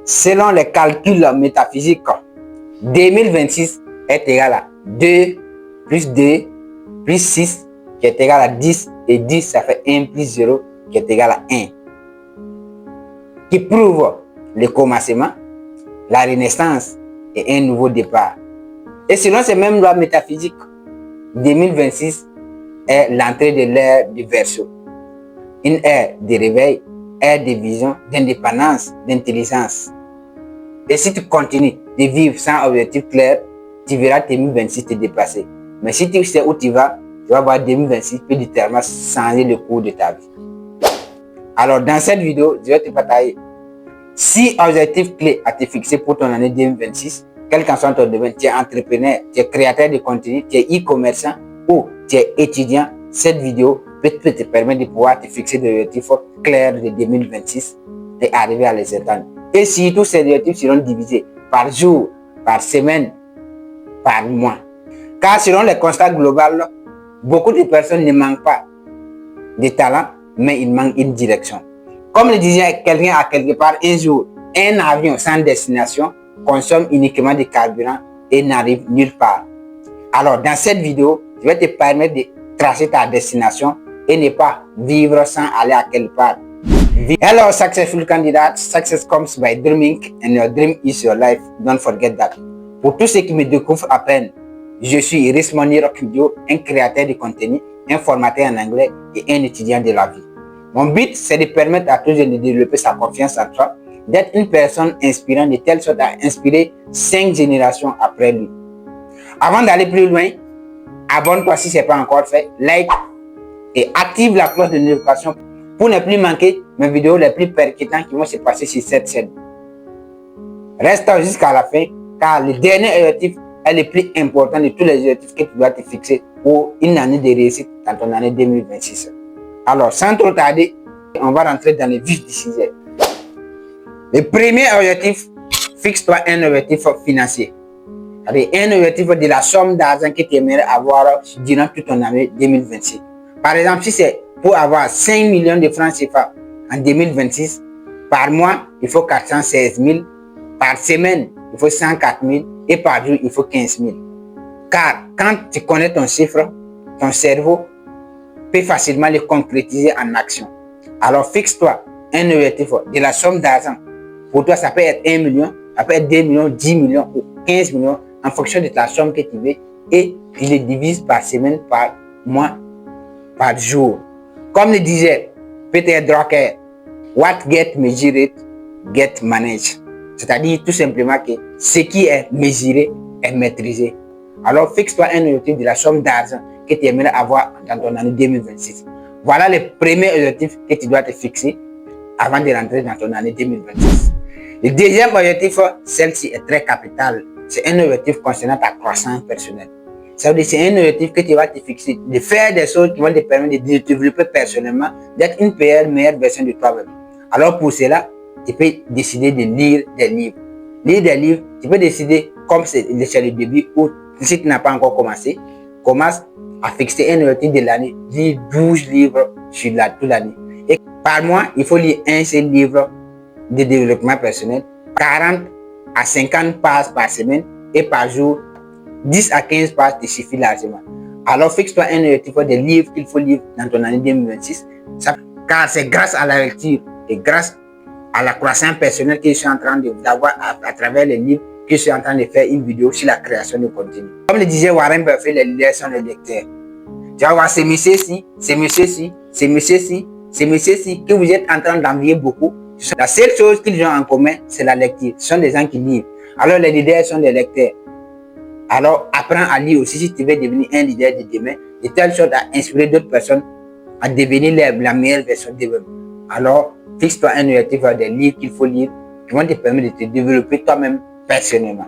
Selon les calculs métaphysiques, 2026 est égal à 2 plus 2 plus 6 qui est égal à 10 et 10 ça fait 1 plus 0 qui est égal à 1. Qui prouve le commencement, la renaissance et un nouveau départ. Et selon ces mêmes lois métaphysiques, 2026 est l'entrée de l'ère du Verseau. Une ère de réveil, ère de vision, d'indépendance, d'intelligence. Et si tu continues de vivre sans objectif clair, tu verras 2026 te dépasser. Mais si tu sais où tu vas voir 2026 peut littéralement changer le cours de ta vie. Alors dans cette vidéo, je vais te partager 6 objectifs clés à te fixer pour ton année 2026. Quel qu'en soit ton domaine, tu es entrepreneur, tu es créateur de contenu, tu es e-commerçant ou tu es étudiant, cette vidéo peut te permettre de pouvoir te fixer des objectifs clairs de 2026 et arriver à les atteindre. Et surtout, ces objectifs seront divisés par jour, par semaine, par mois. Car selon les constats globaux, beaucoup de personnes ne manquent pas de talent, mais ils manquent une direction. Comme le disait quelqu'un à quelque part un jour, un avion sans destination consomme uniquement du carburant et n'arrive nulle part. Alors dans cette vidéo, je vais te permettre de tracer ta destination et ne pas vivre sans aller à quelque part. Hello successful candidates, success comes by dreaming and your dream is your life, don't forget that. Pour tous ceux qui me découvrent à peine, je suis Iris Moniro Kibio, un créateur de contenu, un formateur en anglais et un étudiant de la vie. Mon but, c'est de permettre à tous de développer sa confiance en soi, d'être une personne inspirante de telle sorte à inspirer 5 générations après lui. Avant d'aller plus loin, abonne-toi si ce n'est pas encore fait, like et active la cloche de notification pour ne plus manquer mes vidéos les plus percutantes qui vont se passer sur cette chaîne. Reste jusqu'à la fin car le dernier objectif est le plus important de tous les objectifs que tu dois te fixer pour une année de réussite dans ton année 2026. Alors, sans trop tarder, on va rentrer dans le vif du sujet. Le premier objectif, fixe-toi un objectif financier. C'est-à-dire un objectif de la somme d'argent que tu aimerais avoir durant toute ton année 2026. Par exemple, si c'est pour avoir 5 millions de francs CFA en 2026, par mois, il faut 416 000, par semaine, il faut 104 000 et par jour, il faut 15 000. Car quand tu connais ton chiffre, ton cerveau peut facilement le concrétiser en action. Alors fixe-toi un objectif de la somme d'argent. Pour toi, ça peut être 1 million, ça peut être 2 millions, 10 millions ou 15 millions en fonction de ta somme que tu veux et tu les divises par semaine, par mois, par jour. Comme le disait Peter Drucker, what get measured, get managed. C'est-à-dire tout simplement que ce qui est mesuré est maîtrisé. Alors fixe-toi un objectif de la somme d'argent que tu aimerais avoir dans ton année 2026. Voilà le premier objectif que tu dois te fixer avant de rentrer dans ton année 2026. Le deuxième objectif, celle-ci est très capitale. C'est un objectif concernant ta croissance personnelle. Ça veut dire que c'est un objectif que tu vas te fixer, de faire des choses qui vont te permettre de te développer personnellement, d'être une meilleure version de toi-même. Alors pour cela, tu peux décider de lire des livres. Lire des livres, tu peux décider, comme c'est le début, ou si tu n'as pas encore commencé, commence à fixer un objectif de l'année, lire 12 livres sur toute l'année. Et par mois, il faut lire un seul livre de développement personnel, 40 à 50 pages par semaine et par jour, 10 à 15 pages te suffit largement. Alors fixe-toi un objectif de livres qu'il faut lire dans ton année 2026, car c'est grâce à la lecture et grâce à la croissance personnelle que je suis en train d'avoir à travers les livres que je suis en train de faire une vidéo sur la création de contenu. Comme le disait Warren Buffett, les leaders sont les lecteurs. Tu vas voir ces messieurs-ci, ces messieurs-ci, ces messieurs-ci, ces messieurs-ci que vous êtes en train d'envier beaucoup. La seule chose qu'ils ont en commun, c'est la lecture. Ce sont des gens qui lisent. Alors les leaders sont des lecteurs. Alors apprends à lire aussi si tu veux devenir un leader de demain, de telle sorte à inspirer d'autres personnes à devenir la meilleure version d'eux-mêmes. Alors fixe-toi un objectif des livres qu'il faut lire qui vont te permettre de te développer toi-même personnellement.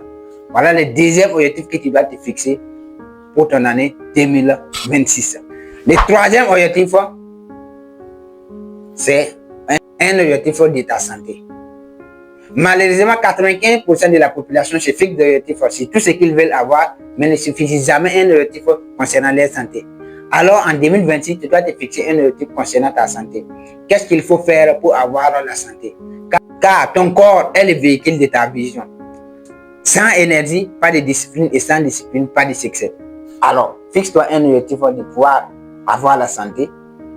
Voilà le deuxième objectif que tu vas te fixer pour ton année 2026. Le troisième objectif, c'est un objectif de ta santé. Malheureusement, 95% de la population se fixe des objectifs sur tout ce qu'ils veulent avoir, mais ne suffit jamais un objectif concernant leur santé. Alors, en 2026, tu dois te fixer un objectif concernant ta santé. Qu'est-ce qu'il faut faire pour avoir la santé? Car ton corps est le véhicule de ta vision. Sans énergie, pas de discipline, et sans discipline, pas de succès. Alors, fixe-toi un objectif de pouvoir avoir la santé,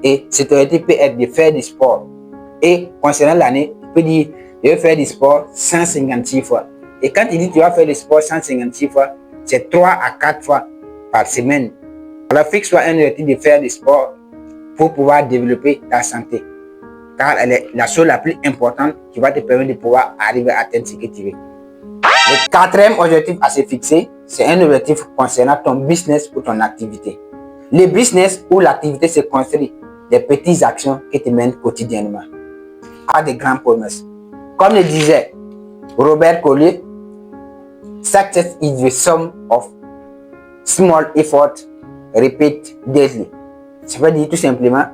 et cet objectif peut être de faire du sport. Et concernant l'année, tu peux dire, je vais faire du sport 156 fois. Et quand tu dis que tu vas faire du sport 156 fois, c'est 3 à 4 fois par semaine. Alors, fixe-toi un objectif de faire du sport pour pouvoir développer ta santé. Car elle est la chose la plus importante qui va te permettre de pouvoir arriver à atteindre ce que tu veux. Le quatrième objectif à se fixer, c'est un objectif concernant ton business ou ton activité. Le business ou l'activité se construit des petites actions que tu mènes quotidiennement à des grandes promesses. Comme le disait Robert Collier, success is the sum of small efforts repeated daily. Ça veut dire tout simplement,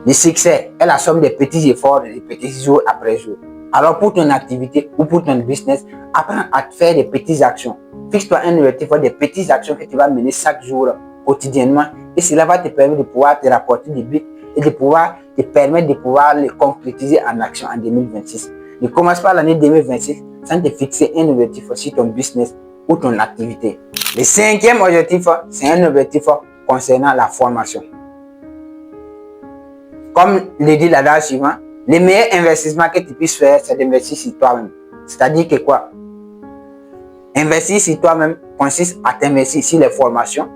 le succès est la somme des petits efforts répétés jour après jour. Alors pour ton activité ou pour ton business, apprends à faire des petites actions. Fixe-toi un objectif des petites actions que tu vas mener chaque jour, quotidiennement, et cela va te permettre de pouvoir te rapporter des buts et de pouvoir te permettre de pouvoir les concrétiser en action en 2026. Ne commence pas l'année 2026 sans te fixer un objectif sur ton business ou ton activité. Le cinquième objectif, c'est un objectif concernant la formation. Comme le dit l'adage suivant, le meilleur investissement que tu puisses faire, c'est d'investir sur toi-même. C'est-à-dire que quoi? Investir sur toi-même consiste à t'investir sur les formations.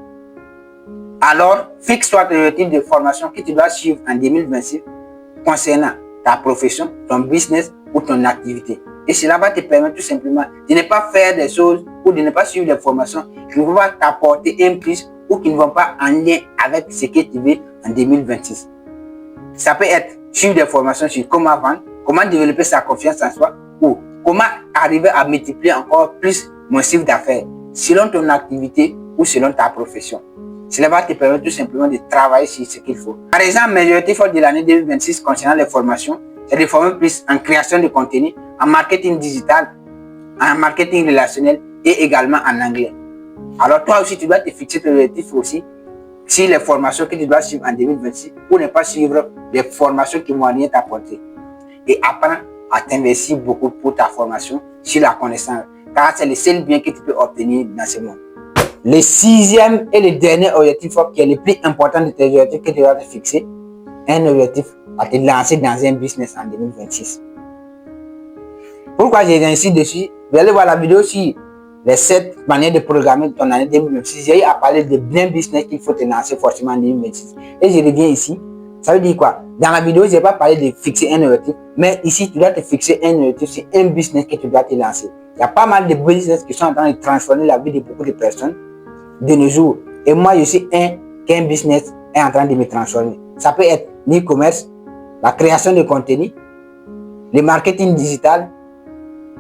Alors, fixe-toi ton objectif de formation que tu dois suivre en 2026 concernant ta profession, ton business ou ton activité. Et cela va te permettre tout simplement de ne pas faire des choses ou de ne pas suivre des formations qui ne vont pas t'apporter un plus ou qui ne vont pas en lien avec ce que tu veux en 2026. Ça peut être suivre des formations sur comment vendre, comment développer sa confiance en soi ou comment arriver à multiplier encore plus mon chiffre d'affaires selon ton activité ou selon ta profession. Cela va te permettre tout simplement de travailler sur ce qu'il faut. Par exemple, mes objectifs de l'année 2026 concernant les formations, c'est de former plus en création de contenu, en marketing digital, en marketing relationnel et également en anglais. Alors toi aussi, tu dois te fixer ton objectif aussi sur les formations que tu dois suivre en 2026 ou ne pas suivre les formations qui vont rien t'apporter. Et apprends à t'investir beaucoup pour ta formation sur la connaissance, car c'est le seul bien que tu peux obtenir dans ce monde. Le sixième et le dernier objectif qui est le plus important de tes objectifs que tu dois te fixer, un objectif à te lancer dans un business en 2026. Pourquoi j'ai insisté dessus? Vous allez voir la vidéo sur les 7 manières de programmer ton année 2026. J'ai à parler de bien business qu'il faut te lancer forcément en 2026. Et je reviens ici. Ça veut dire quoi? Dans la vidéo, je n'ai pas parlé de fixer un objectif, mais ici, tu dois te fixer un objectif sur un business que tu dois te lancer. Il y a pas mal de business qui sont en train de transformer la vie de beaucoup de personnes de nos jours. Et moi, je suis qu'un business est en train de me transformer. Ça peut être l'e-commerce, la création de contenu, le marketing digital,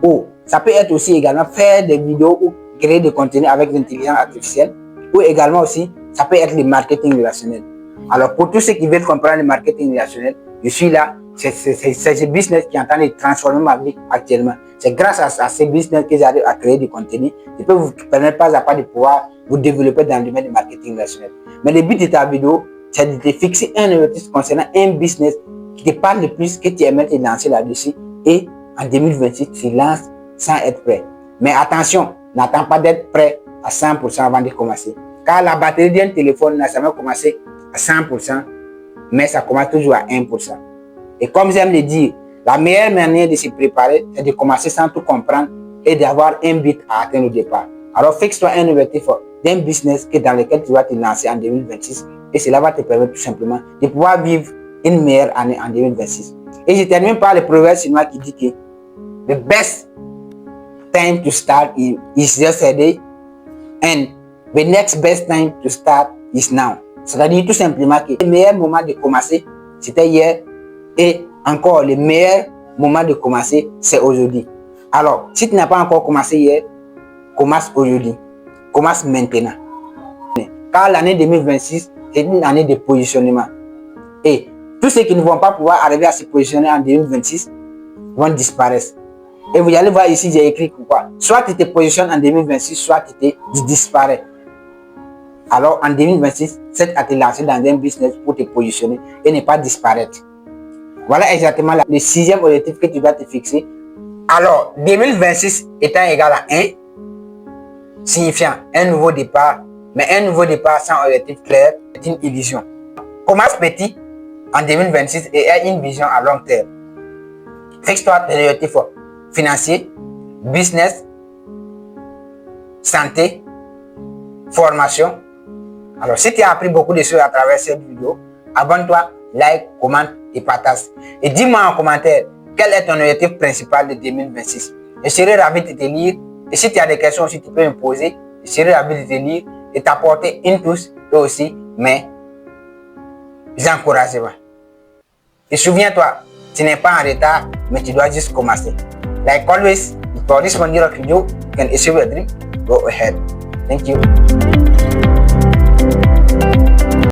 ou ça peut être aussi également faire des vidéos ou créer des contenus avec l'intelligence artificielle, ou également aussi, ça peut être le marketing relationnel. Alors, pour tous ceux qui veulent comprendre le marketing relationnel, je suis là. C'est ce business qui est en train de transformer ma vie actuellement. C'est grâce à ce business que j'arrive à créer du contenu. Je peux vous permettre pas à pas de pouvoir vous développer dans le domaine du marketing relationnel. Mais le but de ta vidéo, c'est de te fixer un objectif concernant un business qui te parle le plus, que tu aimerais te lancer là-dessus. Et en 2026, tu lances sans être prêt. Mais attention, n'attends pas d'être prêt à 100% avant de commencer. Car la batterie d'un téléphone n'a jamais commencé à 100%, mais ça commence toujours à 1%. Et comme j'aime le dire, la meilleure manière de se préparer, c'est de commencer sans tout comprendre et d'avoir un but à atteindre au départ. Alors fixe-toi un objectif d'un business dans lequel tu vas te lancer en 2026 et cela va te permettre tout simplement de pouvoir vivre une meilleure année en 2026. Et je termine par le proverbe chinois qui dit que the best time to start is yesterday and the next best time to start is now. C'est-à-dire tout simplement que le meilleur moment de commencer, c'était hier et encore le meilleur moment de commencer, c'est aujourd'hui. Alors, si tu n'as pas encore commencé hier, commence aujourd'hui. Commence maintenant. Car l'année 2026, c'est une année de positionnement. Et tous ceux qui ne vont pas pouvoir arriver à se positionner en 2026 vont disparaître. Et vous allez voir ici, j'ai écrit quoi. Soit tu te positionnes en 2026, soit tu disparais. Alors en 2026, cette à te lancer dans un business pour te positionner et ne pas disparaître. Voilà exactement le 6e objectif que tu dois te fixer. Alors 2026 étant égal à 1, signifiant un nouveau départ, mais un nouveau départ sans objectif clair est une illusion. Commence petit en 2026 et aie une vision à long terme. Fixe-toi des objectifs financiers, business, santé, formation. Alors, si tu as appris beaucoup de choses à travers cette vidéo, abonne-toi, like, commente et partage. Et dis-moi en commentaire quel est ton objectif principal de 2026. Je serai ravi de te lire. Et si tu as des questions aussi, tu peux me poser. Je serai ravi de te lire et t'apporter une touche et aussi mes encouragements. Et souviens-toi, tu n'es pas en retard, mais tu dois juste commencer. Like always, for this one video, you can achieve your dream. Go ahead. Thank you.